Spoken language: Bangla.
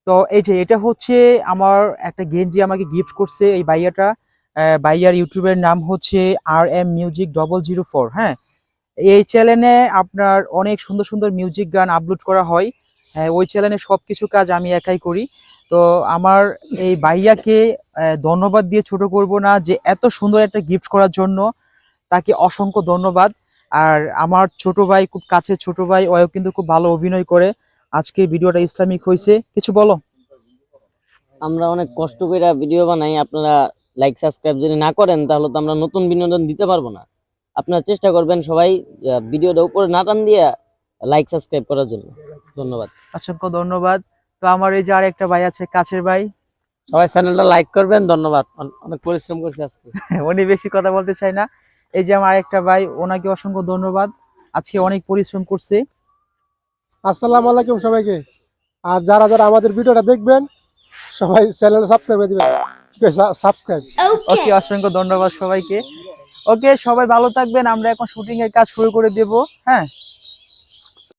তো এই যে এটা হচ্ছে আমার একটা গেঞ্জি আমাকে গিফট করছে এই ভাইয়াটা। ভাইয়ার ইউটিউবের নাম হচ্ছে RM Music 004। হ্যাঁ, এই চ্যানেলে আপনার অনেক সুন্দর সুন্দর মিউজিক গান আপলোড করা হয়। হ্যাঁ, ওই চ্যানেলে সবকিছু কাজ আমি একাই করি। তো আমার এই ভাইয়াকে ধন্যবাদ দিয়ে ছোট করব না, যে এত সুন্দর একটা গিফট করার জন্য তাকে অসংখ্য ধন্যবাদ। আর আমার ছোট ভাই, খুব কাছের ছোট ভাই, ও কিন্তু খুব ভালো অভিনয় করে। আজকে ভিডিওটা ইসলামিক হয়েছে, কিছু বলো। আমরা অনেক কষ্ট করে ভিডিও বানাই, আপনারা লাইক সাবস্ক্রাইব যদি না করেন তাহলে তো আমরা নতুন বিনোদন দিতে পারবো না। আপনারা চেষ্টা করবেন সবাই ভিডিওটা উপরে না টান দিয়ে লাইক সাবস্ক্রাইব করার জন্য। ধন্যবাদ, অসংখ্য ধন্যবাদ। তো আমার এই যে আর একটা ভাই আছে, কাছের ভাই, সবাই চ্যানেলটা লাইক করবেন। ধন্যবাদ, অনেক পরিশ্রম করছি আজকে। উনি বেশি কথা বলতে চাই না। এই যে আমার আরেকটা ভাই, ওনাকে অসংখ্য ধন্যবাদ, আজকে অনেক পরিশ্রম করছে। আসসালামু আলাইকুম সবাইকে। আর যারা যারা আমাদের ভিডিওটা দেখবেন সবাই চ্যানেল সাবস্ক্রাইব করে দিবেন। সাবস্ক্রাইব। ওকে, অসংখ্য ধন্যবাদ সবাইকে। ওকে, সবাই ভালো থাকবেন। আমরা এখন শুটিং এর কাজ শুরু করে দেব। হ্যাঁ।